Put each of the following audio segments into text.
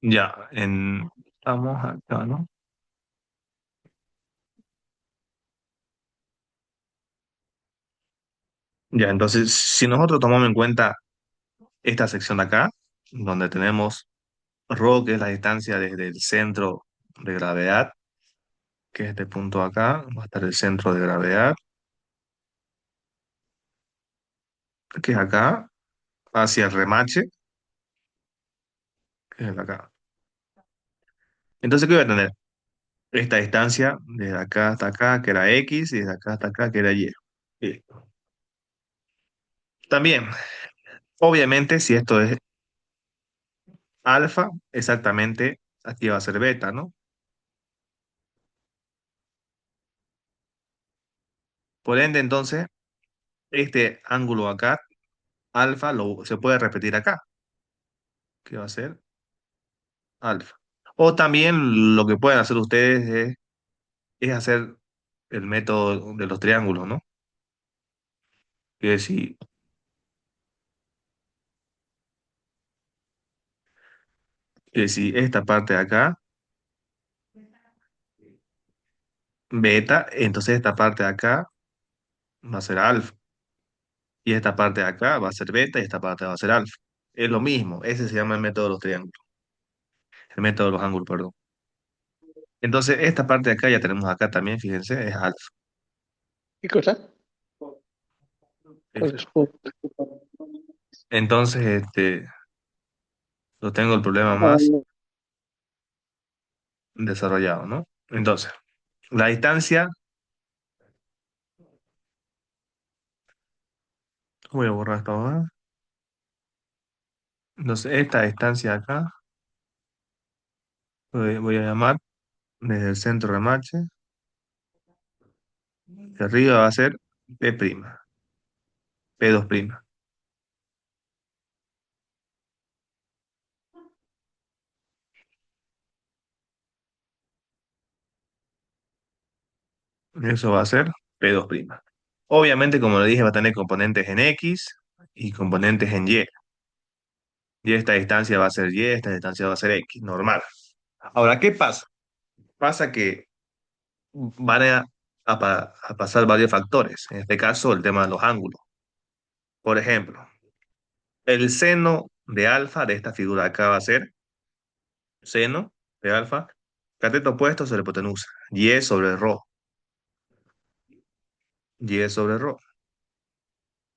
Ya, estamos acá, ¿no? Ya, entonces, si nosotros tomamos en cuenta esta sección de acá, donde tenemos ρ, que es la distancia desde el centro de gravedad, que es este punto acá, va a estar el centro de gravedad, que es acá, hacia el remache, que es el acá. Entonces, ¿qué voy a tener? Esta distancia desde acá hasta acá, que era X, y desde acá hasta acá, que era Y. Listo. También, obviamente, si esto es alfa, exactamente aquí va a ser beta, ¿no? Por ende, entonces, este ángulo acá, alfa, se puede repetir acá, que va a ser alfa. O también lo que pueden hacer ustedes es hacer el método de los triángulos, ¿no? Que si esta parte de acá, beta, entonces esta parte de acá va a ser alfa. Y esta parte de acá va a ser beta y esta parte va a ser alfa. Es lo mismo, ese se llama el método de los triángulos, el método de los ángulos, perdón. Entonces, esta parte de acá ya tenemos acá también, fíjense, es alfa. ¿Qué cosa? ¿Cuál es? Listo. Entonces, lo tengo el problema más desarrollado, ¿no? Entonces, la distancia, voy a borrar esto ahora. Entonces, esta distancia acá, voy a llamar desde el centro de Mache, de arriba va a ser P', P2'. Eso va a ser P2'. Obviamente, como le dije, va a tener componentes en X y componentes en Y. Y esta distancia va a ser Y, esta distancia va a ser X, normal. Ahora, ¿qué pasa? Pasa que van a pasar varios factores. En este caso, el tema de los ángulos. Por ejemplo, el seno de alfa de esta figura acá va a ser seno de alfa, cateto opuesto sobre hipotenusa, y sobre rho, y sobre rho.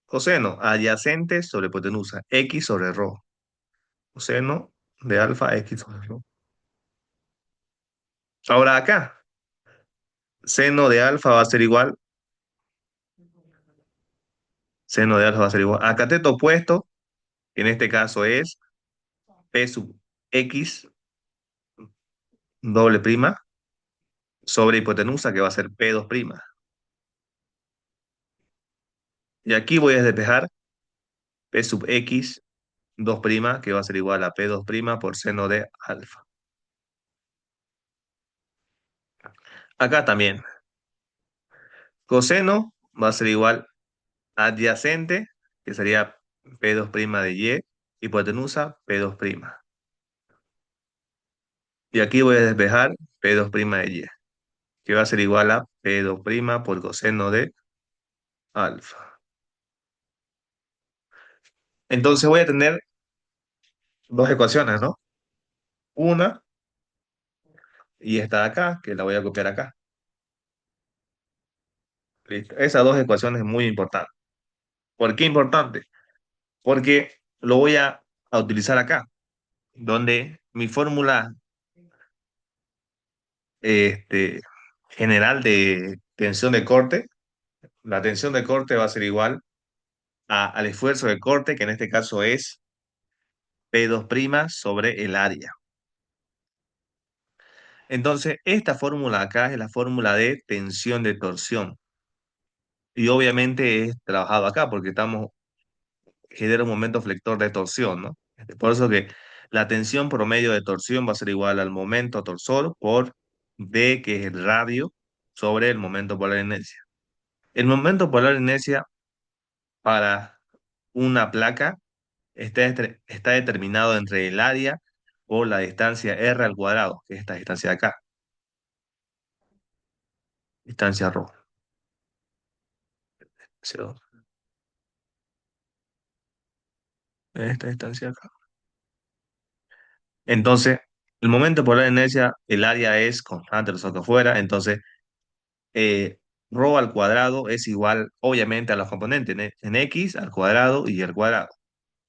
Coseno adyacente sobre hipotenusa, x sobre rho. Coseno de alfa, x sobre rho. Ahora acá, seno de alfa va a ser igual, seno de alfa va a ser igual a cateto opuesto, que en este caso es p sub x doble prima sobre hipotenusa, que va a ser p2'. Y aquí voy a despejar p sub x 2', que va a ser igual a p2' por seno de alfa. Acá también, coseno va a ser igual a adyacente, que sería p2' de y, hipotenusa p2'. Y aquí voy a despejar p2' de y, que va a ser igual a p2' por coseno de alfa. Entonces voy a tener dos ecuaciones, ¿no? Una y esta de acá, que la voy a copiar acá. Listo. Esas dos ecuaciones es muy importante. ¿Por qué importante? Porque lo voy a utilizar acá, donde mi fórmula este, general de tensión de corte, la tensión de corte va a ser igual al esfuerzo de corte, que en este caso es P2' sobre el área. Entonces, esta fórmula acá es la fórmula de tensión de torsión. Y obviamente es trabajado acá porque genera un momento flector de torsión, ¿no? Por eso que la tensión promedio de torsión va a ser igual al momento torsor por D, que es el radio, sobre el momento polar de inercia. El momento polar de inercia para una placa está determinado entre el área por la distancia r al cuadrado, que es esta distancia de acá, distancia ρ. ¿Sí? Esta distancia acá. Entonces, el momento por la inercia, el área es constante, lo saco afuera, entonces ρ al cuadrado es igual, obviamente, a los componentes, en x al cuadrado y al cuadrado.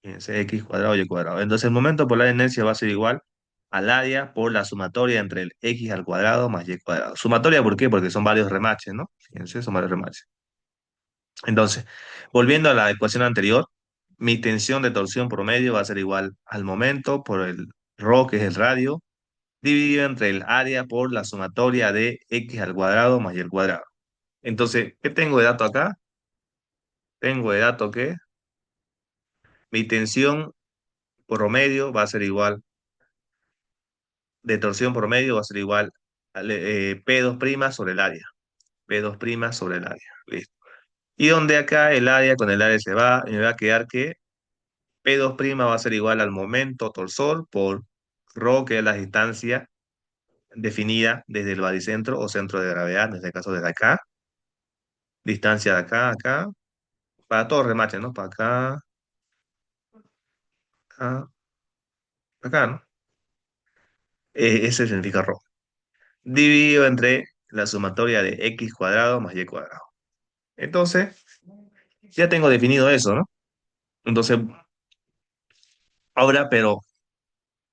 Fíjense, x cuadrado y al cuadrado. Entonces, el momento por la inercia va a ser igual al área por la sumatoria entre el x al cuadrado más y cuadrado. Sumatoria, ¿por qué? Porque son varios remaches, ¿no? Fíjense, son varios remaches. Entonces, volviendo a la ecuación anterior, mi tensión de torsión promedio va a ser igual al momento por el ρ, que es el radio, dividido entre el área por la sumatoria de x al cuadrado más y al cuadrado. Entonces, ¿qué tengo de dato acá? Tengo de dato que mi tensión promedio va a ser igual, de torsión promedio va a ser igual a P2' sobre el área. P2' sobre el área. Listo. Y donde acá el área con el área se va, y me va a quedar que P2' va a ser igual al momento torsor por ρ, que es la distancia definida desde el baricentro o centro de gravedad, en este caso desde acá, distancia de acá a acá, para todos los remaches, ¿no? Para acá, acá, acá, ¿no? Ese significa ρ. Dividido entre la sumatoria de x cuadrado más y cuadrado. Entonces, ya tengo definido eso, ¿no? Entonces, ahora, pero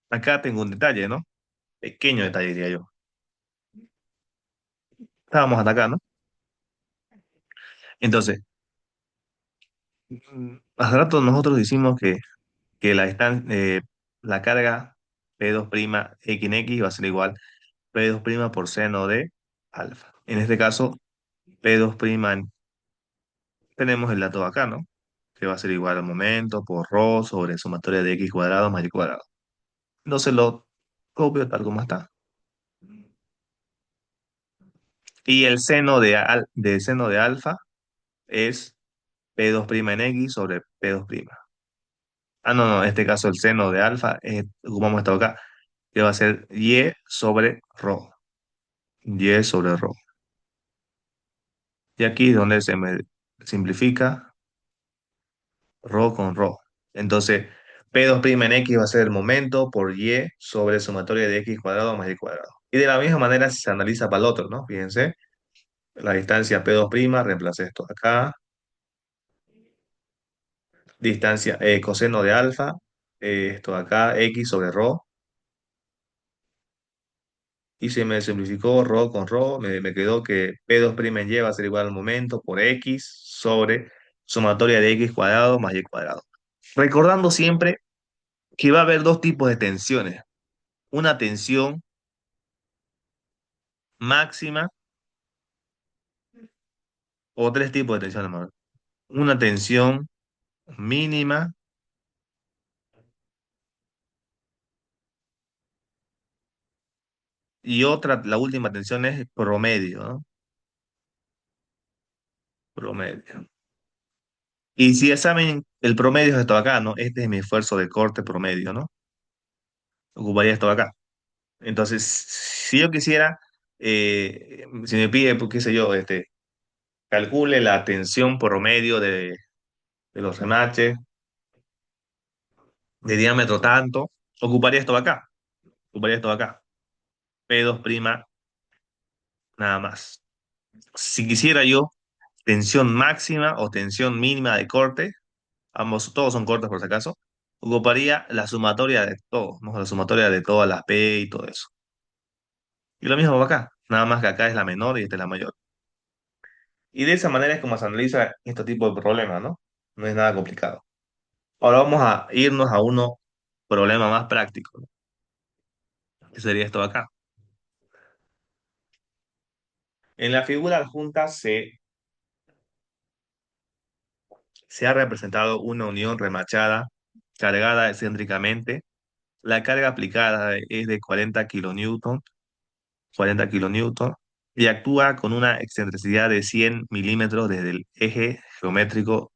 acá tengo un detalle, ¿no? Pequeño detalle, diría yo. Estábamos hasta acá, ¿no? Entonces, hace rato nosotros decimos que la carga P2' X en X va a ser igual P2' por seno de alfa. En este caso, P2', tenemos el dato acá, ¿no? Que va a ser igual al momento por ρ sobre sumatoria de x cuadrado más y cuadrado. Entonces lo copio tal como está. Y el seno de seno de alfa es P2' en X sobre P2'. Ah, no, no, en este caso el seno de alfa, ocupamos esto acá, que va a ser Y sobre ρ. Y sobre ρ. Y aquí es donde se me simplifica ρ con ρ. Entonces, P2' en X va a ser el momento por Y sobre sumatoria de X cuadrado más Y cuadrado. Y de la misma manera si se analiza para el otro, ¿no? Fíjense, la distancia P2', reemplacé esto acá, distancia coseno de alfa, esto acá, X sobre ρ, y se me simplificó ρ con ρ, me quedó que P2' en Y va a ser igual al momento por X sobre sumatoria de X cuadrado más Y cuadrado. Recordando siempre que va a haber dos tipos de tensiones. Una tensión máxima o tres tipos de tensión, hermano. Una tensión mínima y otra, la última tensión es promedio, ¿no? Promedio. Y si examen, el promedio es esto acá, ¿no? Este es mi esfuerzo de corte promedio, ¿no? Ocuparía esto acá. Entonces, si yo quisiera, si me pide, pues, qué sé yo, calcule la tensión promedio de los remaches de diámetro tanto, ocuparía esto acá. Ocuparía esto acá. P2' nada más. Si quisiera yo tensión máxima o tensión mínima de corte, ambos, todos son cortes por si acaso, ocuparía la sumatoria de todo, ¿no? La sumatoria de todas las P y todo eso. Y lo mismo va acá, nada más que acá es la menor y esta es la mayor. Y de esa manera es como se analiza este tipo de problemas, ¿no? No es nada complicado. Ahora vamos a irnos a uno problema más práctico, ¿no? Que sería esto de acá. En la figura adjunta se ha representado una unión remachada cargada excéntricamente. La carga aplicada es de 40 kilonewton, y actúa con una excentricidad de 100 milímetros desde el eje geométrico,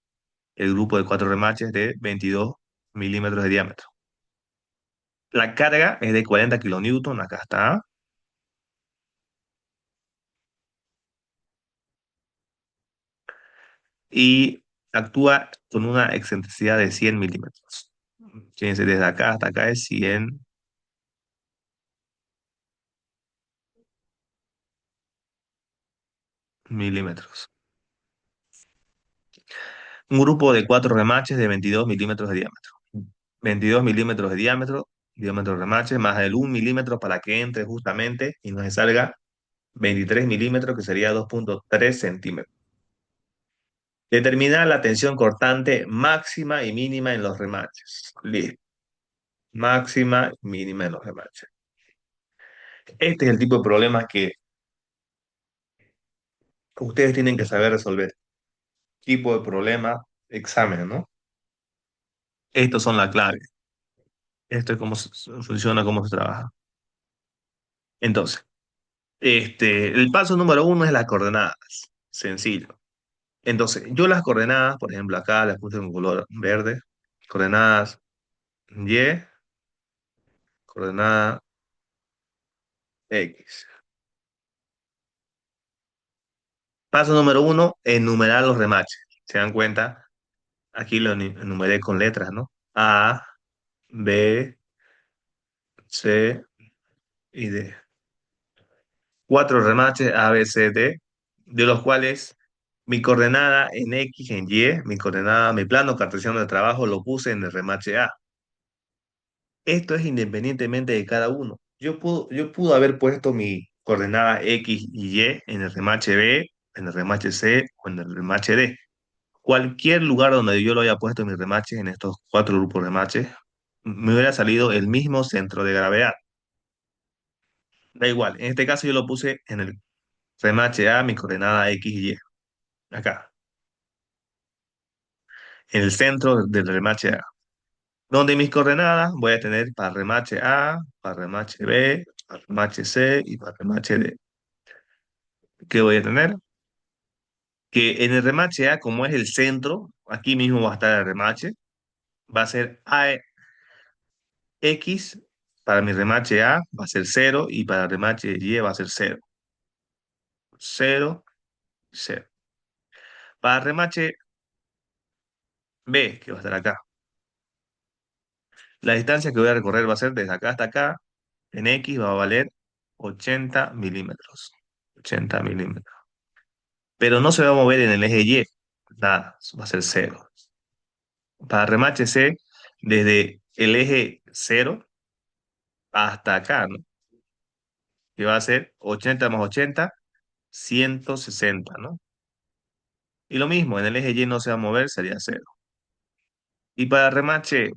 el grupo de cuatro remaches de 22 milímetros de diámetro. La carga es de 40 kilonewton, acá está, y actúa con una excentricidad de 100 milímetros. Fíjense, desde acá hasta acá es 100 milímetros. Un grupo de cuatro remaches de 22 milímetros de diámetro. 22 milímetros de diámetro, diámetro de remache, más el 1 milímetro para que entre justamente y nos salga 23 milímetros, que sería 2,3 centímetros. Determinar la tensión cortante máxima y mínima en los remaches. Listo. Máxima y mínima en los remaches. Este es el tipo de problemas que ustedes tienen que saber resolver. Tipo de problema, examen, ¿no? Estos son la clave. Esto es cómo funciona, cómo se trabaja. Entonces, el paso número uno es las coordenadas. Sencillo. Entonces, yo las coordenadas, por ejemplo, acá las puse en color verde. Coordenadas Y, coordenada X. Paso número uno, enumerar los remaches. ¿Se dan cuenta? Aquí lo enumeré con letras, ¿no? A, B, C y D. Cuatro remaches A, B, C, D, de los cuales mi coordenada en X, en Y, mi coordenada, mi plano cartesiano de trabajo lo puse en el remache A. Esto es independientemente de cada uno. Yo pude haber puesto mi coordenada X y Y en el remache B, en el remache C o en el remache D. Cualquier lugar donde yo lo haya puesto en mi remache, en estos cuatro grupos de remaches, me hubiera salido el mismo centro de gravedad. Da igual, en este caso yo lo puse en el remache A, mi coordenada X y Y, acá, en el centro del remache A. Donde mis coordenadas voy a tener para remache A, para remache B, para remache C y para remache D. ¿Qué voy a tener? Que en el remache A, como es el centro, aquí mismo va a estar el remache, va a ser X, para mi remache A va a ser cero y para el remache Y va a ser cero. Cero, cero. Para el remache B, que va a estar acá, la distancia que voy a recorrer va a ser desde acá hasta acá, en X va a valer 80 milímetros. 80 milímetros. Pero no se va a mover en el eje Y, nada, va a ser cero. Para remache C, desde el eje cero hasta acá, ¿no? Que va a ser 80 más 80, 160, ¿no? Y lo mismo, en el eje Y no se va a mover, sería cero. Y para remache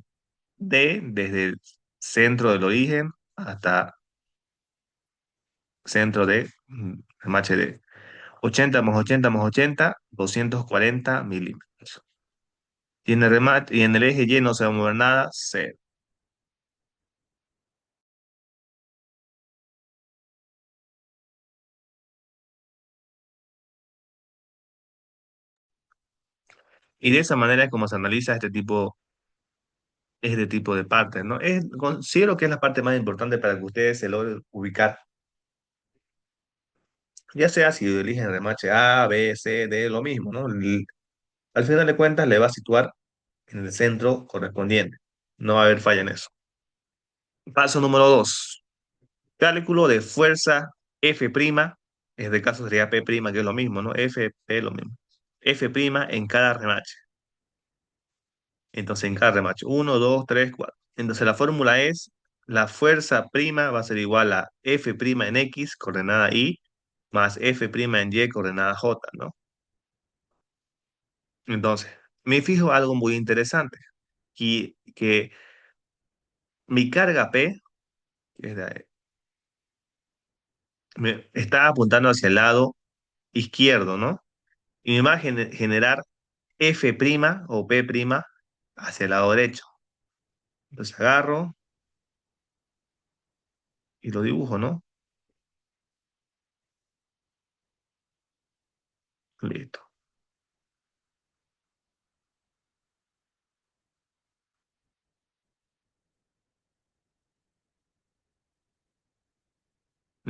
D, desde el centro del origen hasta centro de remache D. 80 más 80 más 80, 240 milímetros. Y en el eje Y no se va a mover nada, cero. Y de esa manera es como se analiza este tipo de partes, ¿no? Considero que es la parte más importante para que ustedes se logren ubicar. Ya sea si eligen remache A, B, C, D, lo mismo, ¿no? Al final de cuentas le va a situar en el centro correspondiente. No va a haber falla en eso. Paso número 2. Cálculo de fuerza F', en este caso sería P', que es lo mismo, ¿no? F, P, lo mismo. F' en cada remache. Entonces, en cada remache. Uno, 2, 3, 4. Entonces, la fórmula es, la fuerza prima va a ser igual a F' en X, coordenada Y, más F' en Y, coordenada J, ¿no? Entonces, me fijo algo muy interesante, que mi carga P, que es me está apuntando hacia el lado izquierdo, ¿no? Y me va a generar F' o P' hacia el lado derecho. Entonces agarro y lo dibujo, ¿no? Listo.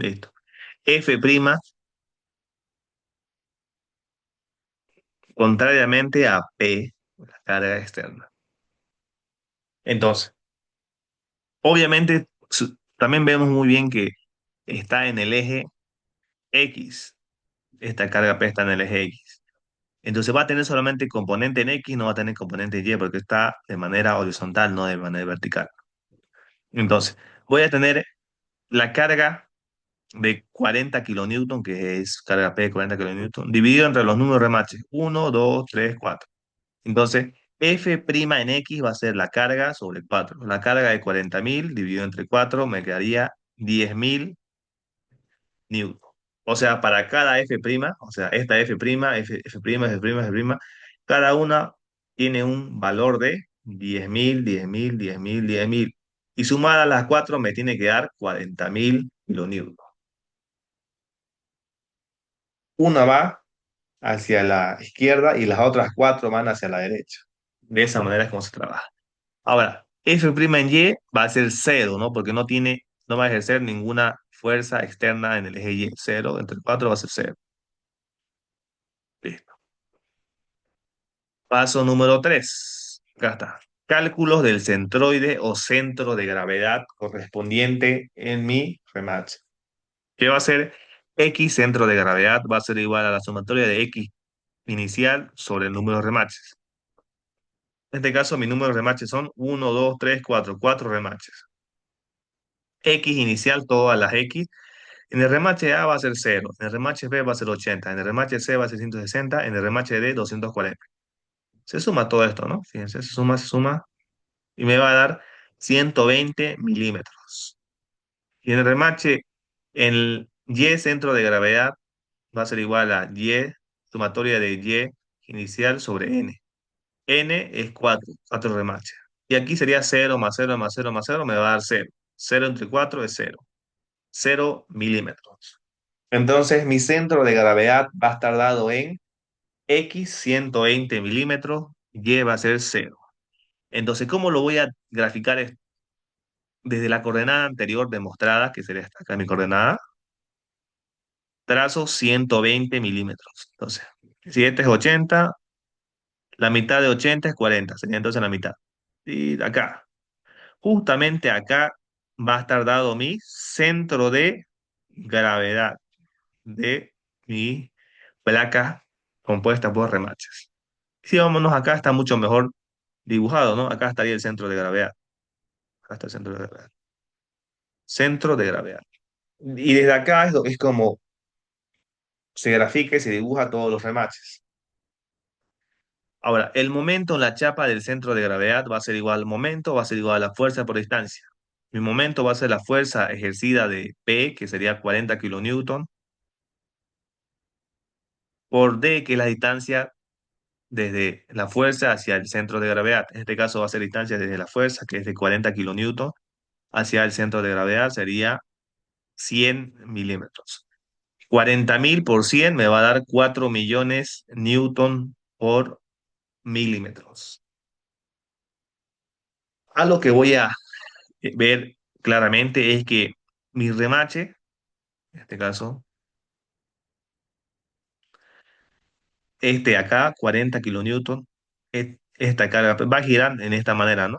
Listo. F', contrariamente a P, la carga externa. Entonces, obviamente, también vemos muy bien que está en el eje X. Esta carga P está en el eje X. Entonces va a tener solamente componente en X, no va a tener componente en Y, porque está de manera horizontal, no de manera vertical. Entonces, voy a tener la carga de 40 kilonewton, que es carga P de 40 kilonewton, dividido entre los números remaches, 1, 2, 3, 4. Entonces, F' en X va a ser la carga sobre 4. La carga de 40.000 dividido entre 4 me quedaría 10.000 newton. O sea, para cada F', o sea, esta F', F', cada una tiene un valor de 10.000. Y sumada a las 4 me tiene que dar 40.000 kilonewton. Una va hacia la izquierda y las otras 4 van hacia la derecha. De esa manera es como se trabaja. Ahora, F' en Y va a ser cero, ¿no? Porque no va a ejercer ninguna fuerza externa en el eje Y. Cero, entre 4 va a ser cero. Listo. Paso número 3. Acá está. Cálculos del centroide o centro de gravedad correspondiente en mi remache. ¿Qué va a ser? X centro de gravedad va a ser igual a la sumatoria de X inicial sobre el número de remaches. En este caso, mi número de remaches son 1, 2, 3, 4. 4 remaches. X inicial, todas las X. En el remache A va a ser 0, en el remache B va a ser 80, en el remache C va a ser 160, en el remache D 240. Se suma todo esto, ¿no? Fíjense, se suma y me va a dar 120 milímetros. Y en el remache, el Y centro de gravedad va a ser igual a Y, sumatoria de Y inicial sobre N. N es 4, 4 remaches. Y aquí sería 0 más 0 más 0 más 0, me va a dar 0. 0 entre 4 es 0. 0 milímetros. Entonces, mi centro de gravedad va a estar dado en X 120 milímetros, Y va a ser 0. Entonces, ¿cómo lo voy a graficar esto? Desde la coordenada anterior demostrada, que sería esta acá mi coordenada, trazo 120 milímetros. Entonces, si este es 80, la mitad de 80 es 40, sería entonces la mitad. Y acá, justamente acá va a estar dado mi centro de gravedad de mi placa compuesta por remaches. Si vámonos acá, está mucho mejor dibujado, ¿no? Acá estaría el centro de gravedad. Acá está el centro de gravedad. Centro de gravedad. Y desde acá es como se grafica y se dibuja todos los remaches. Ahora, el momento en la chapa del centro de gravedad va a ser igual al momento, va a ser igual a la fuerza por distancia. Mi momento va a ser la fuerza ejercida de P, que sería 40 kilonewton, por D, que es la distancia desde la fuerza hacia el centro de gravedad. En este caso va a ser distancia desde la fuerza, que es de 40 kilonewton, hacia el centro de gravedad, sería 100 milímetros. 40.000 por 100 me va a dar 4 millones newton por milímetros. A lo que voy a ver claramente es que mi remache, en este caso, este acá, 40 kilonewton, esta carga va a girar en esta manera, ¿no?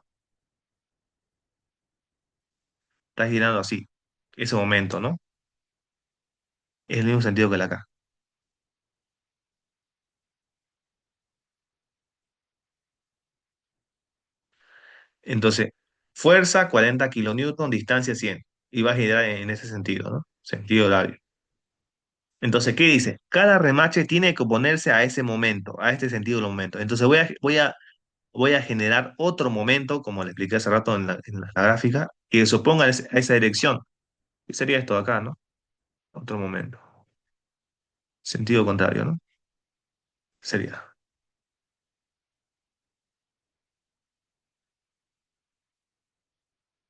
Está girando así, ese momento, ¿no? Es el mismo sentido que la acá. Entonces, fuerza 40 kilonewton, distancia 100. Y va a girar en ese sentido, ¿no? Sentido horario. Entonces, ¿qué dice? Cada remache tiene que oponerse a ese momento, a este sentido del momento. Entonces, voy a generar otro momento, como le expliqué hace rato en la gráfica, que se oponga a esa dirección. ¿Qué sería esto de acá, no? Otro momento. Sentido contrario, ¿no? Sería.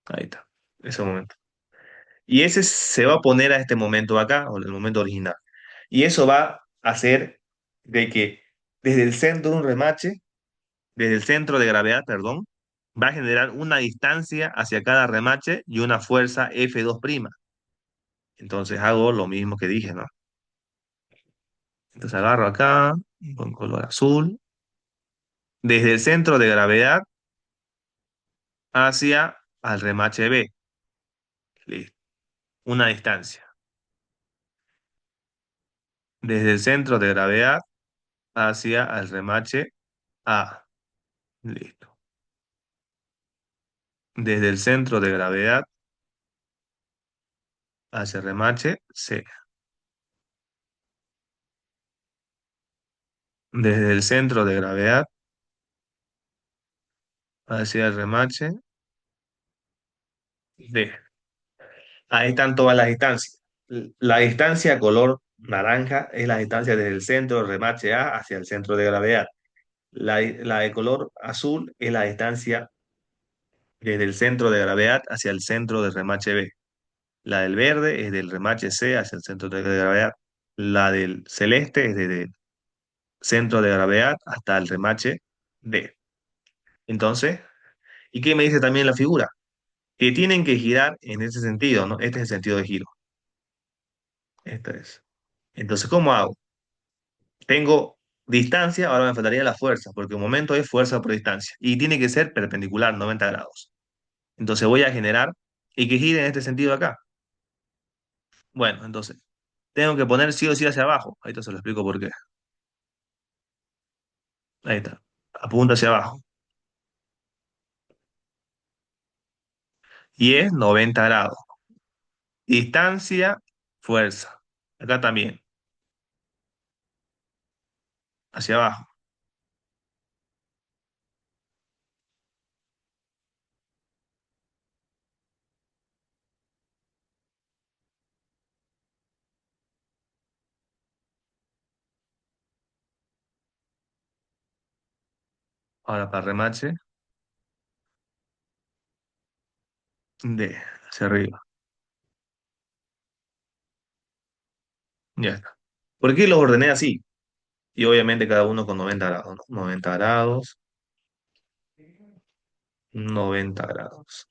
Ahí está. Ese momento. Y ese se va a poner a este momento de acá, o el momento original. Y eso va a hacer de que desde el centro de un remache, desde el centro de gravedad, perdón, va a generar una distancia hacia cada remache y una fuerza F2'. Entonces hago lo mismo que dije, ¿no? Entonces agarro acá con color azul, desde el centro de gravedad hacia al remache B. Listo. Una distancia. Desde el centro de gravedad hacia el remache A. Listo. Desde el centro de gravedad hacia el remache C. Desde el centro de gravedad hacia el remache D. Ahí están todas las distancias. La distancia color naranja es la distancia desde el centro del remache A hacia el centro de gravedad. La de color azul es la distancia desde el centro de gravedad hacia el centro del remache B. La del verde es del remache C hacia el centro de gravedad. La del celeste es desde el centro de gravedad hasta el remache D. Entonces, ¿y qué me dice también la figura? Que tienen que girar en ese sentido, ¿no? Este es el sentido de giro. Este es. Entonces, ¿cómo hago? Tengo distancia, ahora me faltaría la fuerza, porque el momento es fuerza por distancia. Y tiene que ser perpendicular, 90 grados. Entonces voy a generar y que gire en este sentido acá. Bueno, entonces tengo que poner sí o sí hacia abajo. Ahí te se lo explico por qué. Ahí está. Apunta hacia abajo. Y es 90 grados. Distancia, fuerza. Acá también, hacia abajo. Ahora para remache, de hacia arriba. Ya está. ¿Por qué los ordené así? Y obviamente cada uno con 90 grados, ¿no? 90 grados, 90 grados.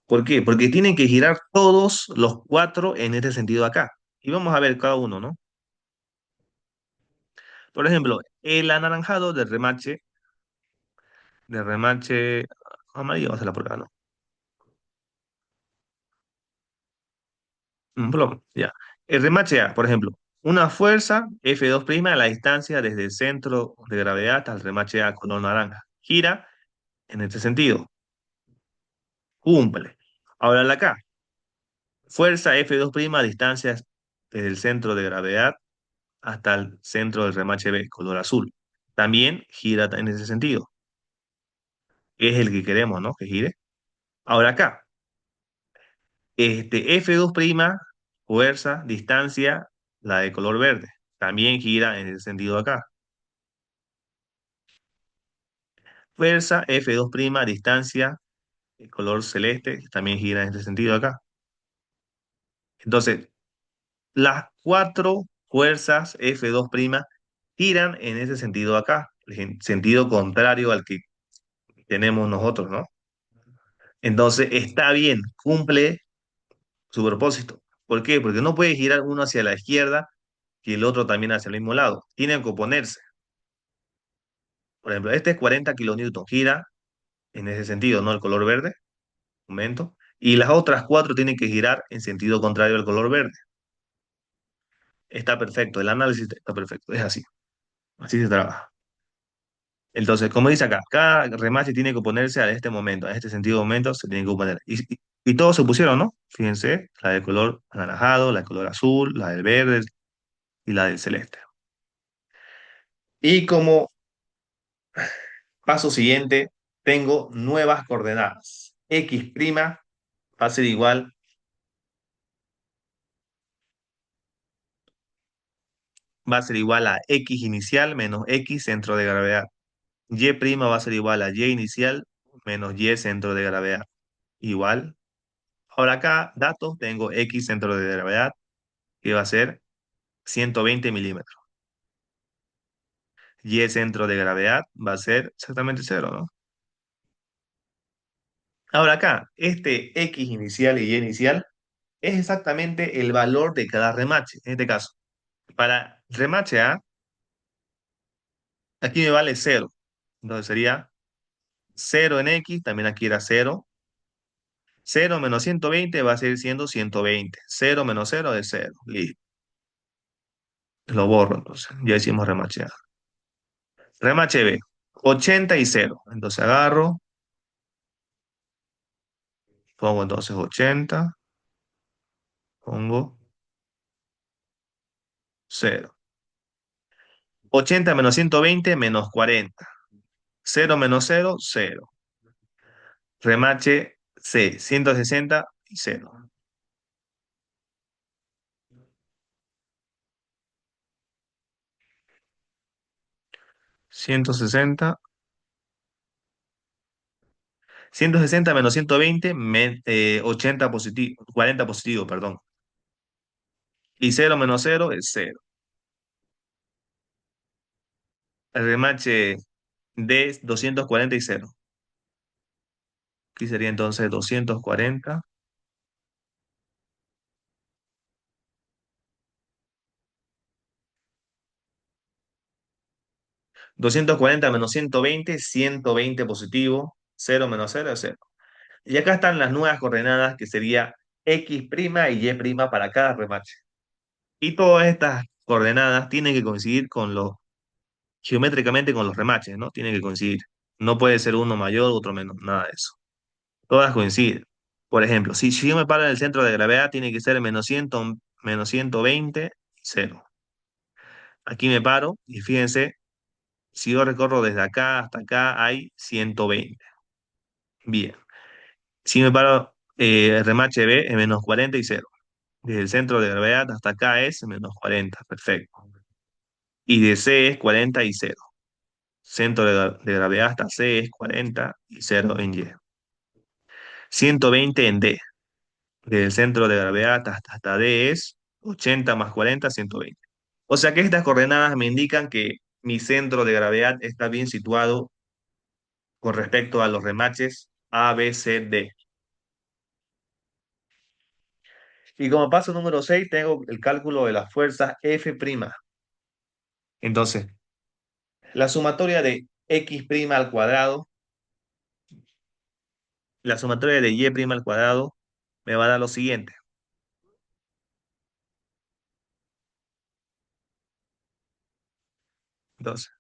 ¿Por qué? Porque tienen que girar todos los cuatro en este sentido acá. Y vamos a ver cada uno, ¿no? Por ejemplo, el anaranjado del remache amarillo, vamos a hacerla por acá, ¿no? Ya. El remache A, por ejemplo, una fuerza F2' a la distancia desde el centro de gravedad hasta el remache A color naranja. Gira en este sentido. Cumple. Ahora la K. Fuerza F2' a distancias desde el centro de gravedad hasta el centro del remache B, color azul. También gira en ese sentido, que es el que queremos, ¿no? Que gire. Ahora acá, F2', fuerza, distancia, la de color verde. También gira en ese sentido acá. Fuerza, F2', distancia, el color celeste, también gira en ese sentido acá. Entonces, las cuatro fuerzas F2' giran en ese sentido acá, en sentido contrario al que tenemos nosotros, ¿no? Entonces, está bien, cumple su propósito. ¿Por qué? Porque no puede girar uno hacia la izquierda y el otro también hacia el mismo lado. Tienen que oponerse. Por ejemplo, este es 40 kilonewton, gira en ese sentido, ¿no? El color verde, momento. Y las otras cuatro tienen que girar en sentido contrario al color verde. Está perfecto, el análisis está perfecto, es así. Así se trabaja. Entonces, como dice acá, cada remache tiene que oponerse a este momento, a este sentido de momento se tiene que oponer. Y todos se pusieron, ¿no? Fíjense, la del color anaranjado, la del color azul, la del verde y la del celeste. Y como paso siguiente, tengo nuevas coordenadas. X' va a ser igual, va a ser igual a X inicial menos X centro de gravedad. Y' va a ser igual a Y inicial menos Y centro de gravedad. Igual. Ahora acá, datos, tengo X centro de gravedad, que va a ser 120 milímetros. Y centro de gravedad va a ser exactamente cero, ¿no? Ahora acá, este X inicial y Y inicial es exactamente el valor de cada remache. En este caso, para remache A, aquí me vale cero. Entonces sería cero en X, también aquí era cero. Cero menos 120 va a seguir siendo 120. Cero menos cero es cero. Listo. Lo borro entonces. Ya hicimos remache A. Remache B, 80 y cero. Entonces agarro, pongo entonces 80, pongo cero. 80 menos 120 menos 40. Cero menos cero, cero. Remache C, 160 y cero. 160. 160 menos 120, 80 positivo, 40 positivo, perdón. Y cero menos cero es cero. El remache D es 240 y cero. Aquí sería entonces 240. 240 menos 120, 120 positivo. Cero menos cero es cero. Y acá están las nuevas coordenadas que sería X' y Y' para cada remache. Y todas estas coordenadas tienen que coincidir con los, geométricamente con los remaches, ¿no? Tienen que coincidir. No puede ser uno mayor, otro menor, nada de eso. Todas coinciden. Por ejemplo, si yo me paro en el centro de gravedad, tiene que ser menos 100, menos 120, cero. Aquí me paro y fíjense, si yo recorro desde acá hasta acá, hay 120. Bien. Si me paro remache B, es menos 40 y cero. Desde el centro de gravedad hasta acá es menos 40. Perfecto. Y de C es 40 y cero. Centro de gravedad hasta C es 40 y cero en Y. 120 en D. Desde el centro de gravedad hasta D es 80 más 40, 120. O sea que estas coordenadas me indican que mi centro de gravedad está bien situado con respecto a los remaches A, B, C, D. Y como paso número 6 tengo el cálculo de las fuerzas F'. Entonces, la sumatoria de X' al cuadrado, la sumatoria de Y' al cuadrado me va a dar lo siguiente. Entonces,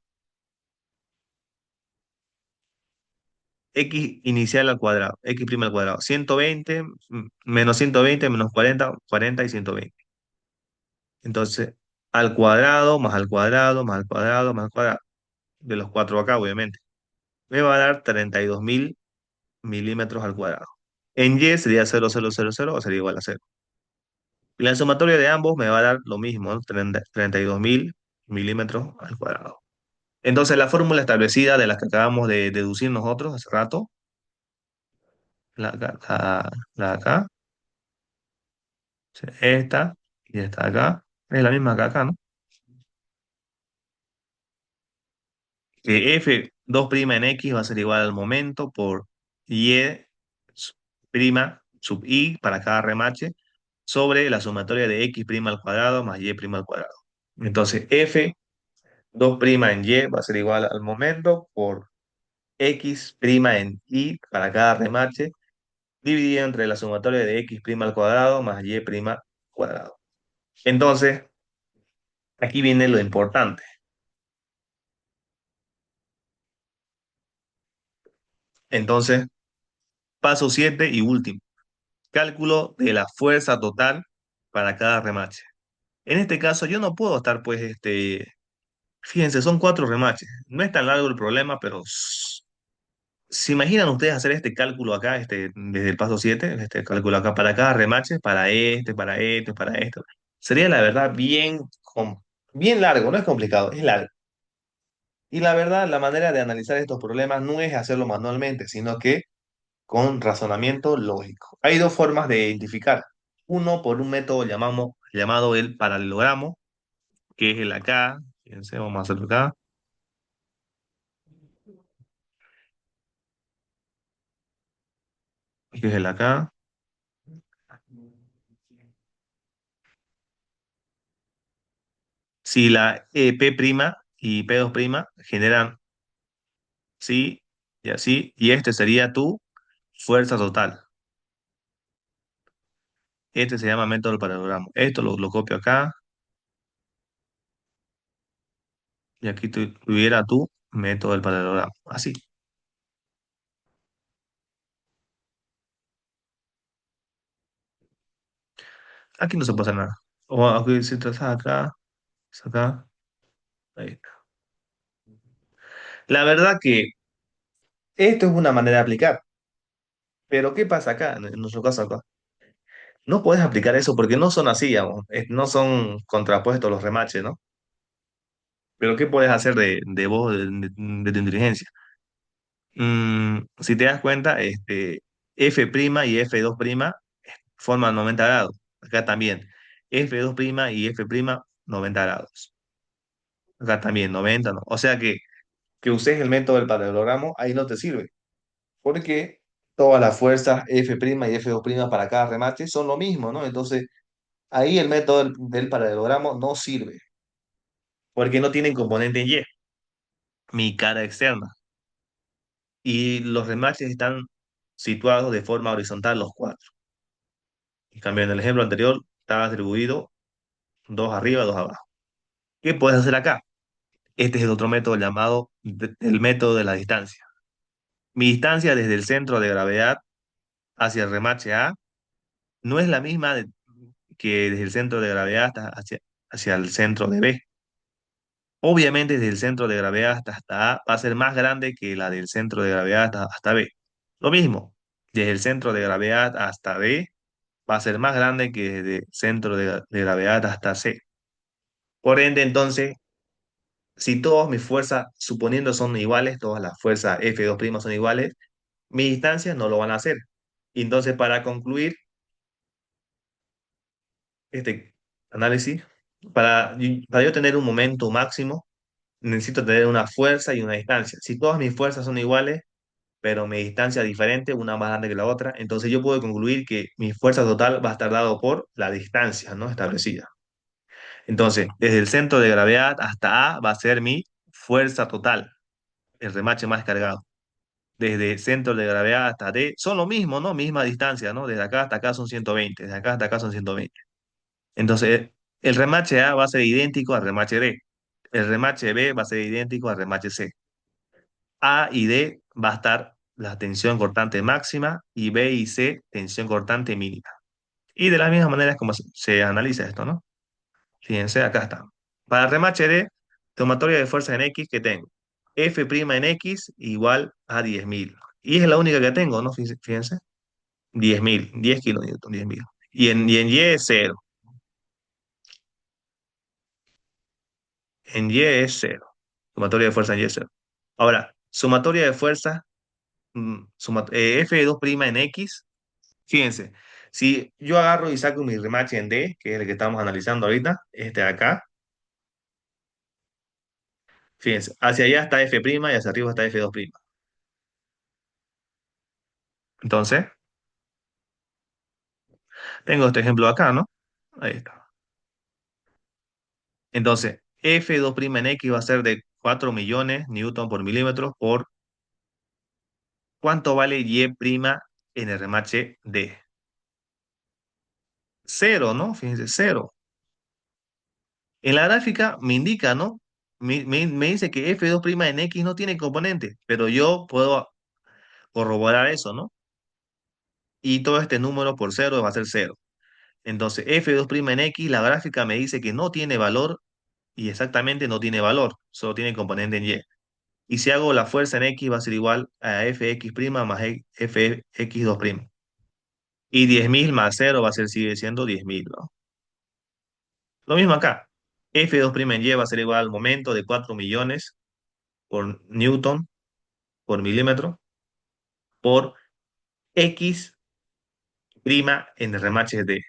X inicial al cuadrado, X' al cuadrado, 120 menos 120 menos 40, 40 y 120. Entonces, al cuadrado, más al cuadrado, más al cuadrado, más al cuadrado, de los cuatro acá, obviamente, me va a dar 32.000 milímetros al cuadrado. En Y sería 0,000 o sería igual a cero. Y la sumatoria de ambos me va a dar lo mismo, ¿no? 32.000 milímetros al cuadrado. Entonces, la fórmula establecida de la que acabamos de deducir nosotros hace rato, la, la de acá, esta y esta de acá, es la misma que acá, ¿no? Que F 2' en X va a ser igual al momento por Y prima sub I para cada remache sobre la sumatoria de X' al cuadrado más Y' al cuadrado. Entonces, F 2' en Y va a ser igual al momento por X' en Y para cada remache dividido entre la sumatoria de X' al cuadrado más Y' cuadrado. Entonces, aquí viene lo importante. Entonces, paso 7 y último. Cálculo de la fuerza total para cada remache. En este caso, yo no puedo estar, pues, fíjense, son cuatro remaches. No es tan largo el problema, pero ¿se imaginan ustedes hacer este cálculo acá, desde el paso 7 este cálculo acá para cada remache, para este, para este, para este? Sería la verdad bien, bien largo, no es complicado, es largo. Y la verdad, la manera de analizar estos problemas no es hacerlo manualmente, sino que con razonamiento lógico. Hay dos formas de identificar. Uno por un método llamado el paralelogramo, que es el acá. Fíjense, vamos a hacerlo acá, que es el acá. Si la P' y P2' generan sí y así, y este sería tu fuerza total. Este se llama método del paralelogramo. Esto lo copio acá y aquí tuviera tu método del paralelogramo. Así. Aquí no se pasa nada. O aquí si estás acá, es acá. Ahí está. La verdad que esto es una manera de aplicar. Pero ¿qué pasa acá, en nuestro caso acá? No puedes aplicar eso porque no son así, digamos. No son contrapuestos los remaches, ¿no? Pero ¿qué puedes hacer de vos, de tu inteligencia? Si te das cuenta, F' y F2' forman 90 grados. Acá también. F2' y F', 90 grados. Acá también, 90, ¿no? O sea que uses el método del paralelogramo, ahí no te sirve. Porque todas las fuerzas F' y F2' para cada remate son lo mismo, ¿no? Entonces, ahí el método del paralelogramo no sirve. Porque no tienen componente en Y, mi cara externa. Y los remaches están situados de forma horizontal los cuatro. En cambio, en el ejemplo anterior estaba atribuido dos arriba, dos abajo. ¿Qué puedes hacer acá? Este es el otro método llamado el método de la distancia. Mi distancia desde el centro de gravedad hacia el remache A no es la misma que desde el centro de gravedad hacia el centro de B. Obviamente, desde el centro de gravedad hasta A va a ser más grande que la del centro de gravedad hasta B. Lo mismo, desde el centro de gravedad hasta B va a ser más grande que desde el centro de gravedad hasta C. Por ende, entonces, si todas mis fuerzas, suponiendo son iguales, todas las fuerzas F2' son iguales, mis distancias no lo van a hacer. Y entonces, para concluir este análisis, para yo tener un momento máximo, necesito tener una fuerza y una distancia. Si todas mis fuerzas son iguales, pero mi distancia es diferente, una más grande que la otra, entonces yo puedo concluir que mi fuerza total va a estar dado por la distancia, ¿no? Establecida. Entonces, desde el centro de gravedad hasta A va a ser mi fuerza total, el remache más cargado. Desde el centro de gravedad hasta D son lo mismo, ¿no? Misma distancia, ¿no? Desde acá hasta acá son 120, desde acá hasta acá son 120. Entonces, el remache A va a ser idéntico al remache D. El remache B va a ser idéntico al remache C. A y D va a estar la tensión cortante máxima y B y C tensión cortante mínima. Y de la misma manera es como se analiza esto, ¿no? Fíjense, acá está. Para el remache D, sumatoria de fuerzas en X que tengo. F' en X igual a 10.000. Y es la única que tengo, ¿no? Fíjense. 10.000, 10 kilonewton, 10.000. Y en Y es cero. En Y es cero. Sumatoria de fuerza en Y es cero. Ahora, sumatoria de fuerza, F2' en X. Fíjense, si yo agarro y saco mi remache en D, que es el que estamos analizando ahorita, este de acá, fíjense, hacia allá está F' y hacia arriba está F2'. Entonces, tengo este ejemplo acá, ¿no? Ahí está. Entonces, F2' en X va a ser de 4 millones newton por milímetro por ¿cuánto vale Y' en el remache D? Cero, ¿no? Fíjense, cero. En la gráfica me indica, ¿no? Me dice que F2' en X no tiene componente, pero yo puedo corroborar eso, ¿no? Y todo este número por cero va a ser cero. Entonces, F2' en X, la gráfica me dice que no tiene valor y exactamente no tiene valor, solo tiene componente en Y. Y si hago la fuerza en X va a ser igual a Fx' más Fx2'. Y 10.000 más cero va a ser, sigue siendo 10.000, ¿no? Lo mismo acá. F2' en Y va a ser igual al momento de 4 millones por newton por milímetro por X' en el remache D.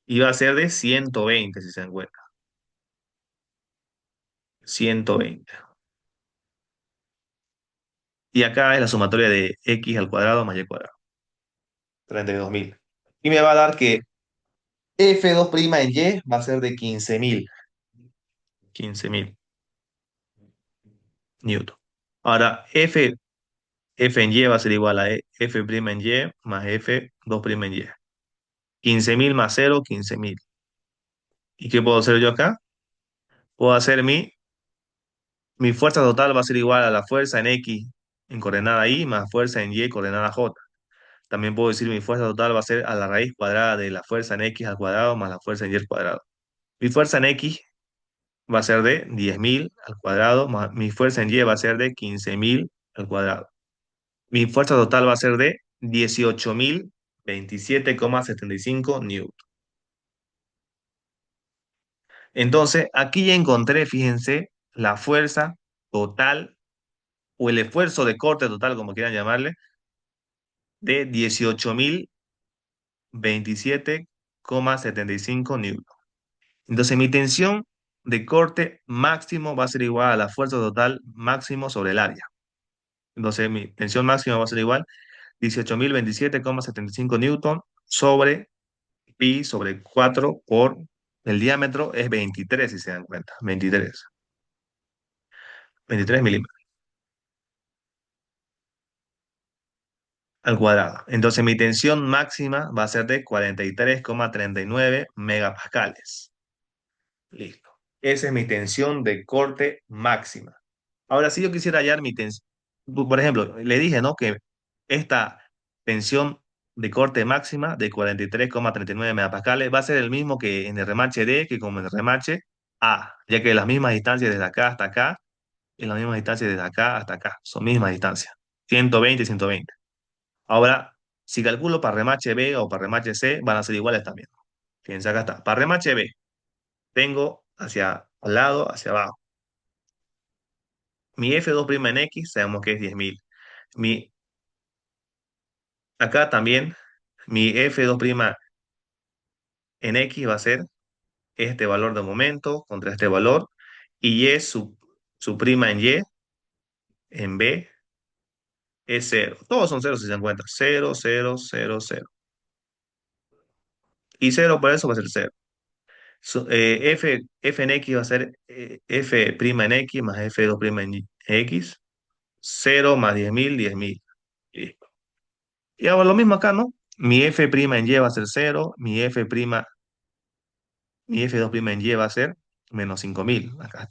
Y va a ser de 120 si se dan cuenta. 120. Y acá es la sumatoria de x al cuadrado más y cuadrado. 32.000. Y me va a dar que F2' en Y va a ser de 15.000. 15.000 newton. Ahora, F en Y va a ser igual a F' en Y más F 2' en Y. 15.000 más 0, 15.000. ¿Y qué puedo hacer yo acá? Puedo hacer mi fuerza total va a ser igual a la fuerza en X en coordenada Y más fuerza en Y coordenada J. También puedo decir mi fuerza total va a ser a la raíz cuadrada de la fuerza en X al cuadrado más la fuerza en Y al cuadrado. Mi fuerza en X va a ser de 10.000 al cuadrado, más mi fuerza en Y va a ser de 15.000 al cuadrado. Mi fuerza total va a ser de 18.027,75 newton. Entonces, aquí ya encontré, fíjense, la fuerza total o el esfuerzo de corte total, como quieran llamarle, de 18.027,75 newton. Entonces, mi tensión de corte máximo va a ser igual a la fuerza total máximo sobre el área. Entonces, mi tensión máxima va a ser igual 18.027,75 newton sobre pi sobre 4 por el diámetro es 23, si se dan cuenta. 23 milímetros al cuadrado. Entonces, mi tensión máxima va a ser de 43,39 megapascales. Listo. Esa es mi tensión de corte máxima. Ahora, si yo quisiera hallar mi tensión, por ejemplo, le dije, ¿no? Que esta tensión de corte máxima de 43,39 megapascales va a ser el mismo que en el remache D, que como en el remache A, ya que las mismas distancias desde acá hasta acá y las mismas distancias desde acá hasta acá son mismas distancias, 120 y 120. Ahora, si calculo para remache B o para remache C, van a ser iguales también. Fíjense, acá está. Para remache B, tengo hacia al lado, hacia abajo. Mi F2' en X, sabemos que es 10.000. Mi, acá también, mi F2' en X va a ser este valor de momento contra este valor, y Y su prima en B, es cero. Todos son ceros si se dan cuenta. Cero, cero, cero, cero. Y cero por eso va a ser cero. F en X va a ser F' en X más F2' en X. Cero más 10.000, 10.000. Listo. Y hago lo mismo acá, ¿no? Mi F' en Y va a ser cero, mi F2' en Y va a ser menos 5.000 acá.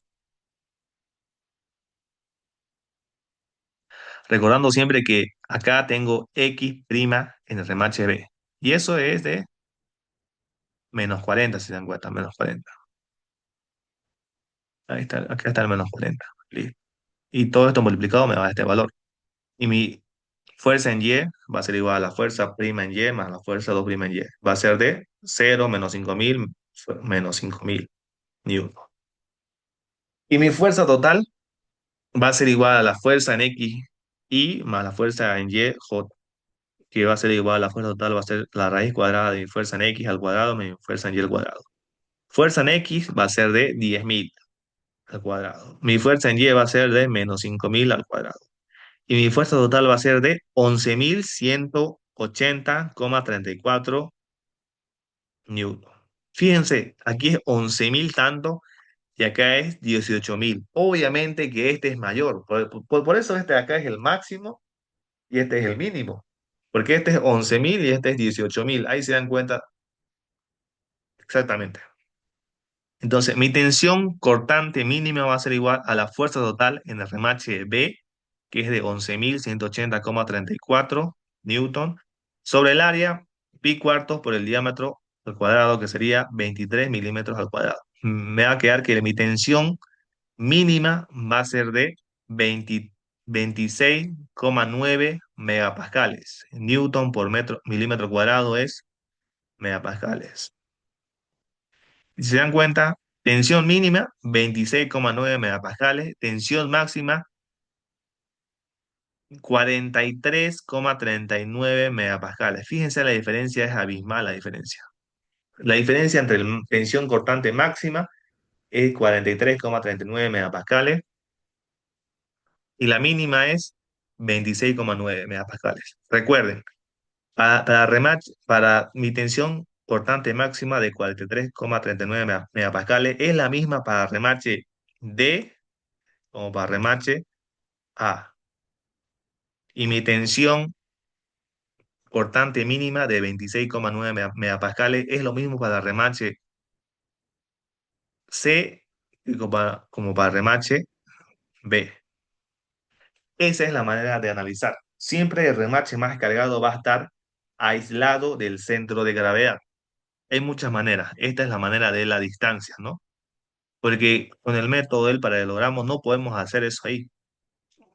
Recordando siempre que acá tengo X' en el remache B. Y eso es de menos 40, si se dan cuenta, menos 40. Ahí está, acá está el menos 40. Listo. Y todo esto multiplicado me va a dar este valor. Y mi fuerza en Y va a ser igual a la fuerza prima en Y más la fuerza 2' en Y. Va a ser de cero menos 5.000 menos 5.000 newton. Y mi fuerza total va a ser igual a la fuerza en X y más la fuerza en Y, J, que va a ser igual a la fuerza total, va a ser la raíz cuadrada de mi fuerza en X al cuadrado menos mi fuerza en Y al cuadrado. Fuerza en X va a ser de 10.000 al cuadrado. Mi fuerza en Y va a ser de menos 5.000 al cuadrado. Y mi fuerza total va a ser de 11.180,34 newton. Fíjense, aquí es 11.000 tanto y acá es 18.000. Obviamente que este es mayor. Por eso este de acá es el máximo y este es el mínimo. Porque este es 11.000 y este es 18.000. Ahí se dan cuenta exactamente. Entonces, mi tensión cortante mínima va a ser igual a la fuerza total en el remache B, que es de 11.180,34 newton, sobre el área, pi cuartos por el diámetro al cuadrado, que sería 23 milímetros al cuadrado. Me va a quedar que mi tensión mínima va a ser de 20 26,9 megapascales. Newton por milímetro cuadrado es megapascales. Si se dan cuenta, tensión mínima 26,9 megapascales, tensión máxima 43,39 megapascales. Fíjense, la diferencia es abismal, la diferencia. La diferencia entre la tensión cortante máxima es 43,39 megapascales y la mínima es 26,9 megapascales. Recuerden, para mi tensión cortante máxima de 43,39 megapascales es la misma para remache D como para remache, A. Y mi tensión cortante mínima de 26,9 megapascales es lo mismo para remache C y como para remache B. Esa es la manera de analizar. Siempre el remache más cargado va a estar aislado del centro de gravedad. Hay muchas maneras. Esta es la manera de la distancia, ¿no? Porque con el método del paralelogramo no podemos hacer eso ahí.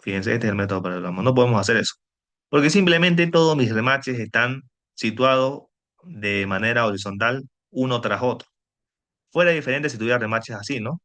Fíjense, este es el método paralelogramo. No podemos hacer eso. Porque simplemente todos mis remaches están situados de manera horizontal uno tras otro. Fuera diferente si tuviera remaches así, ¿no?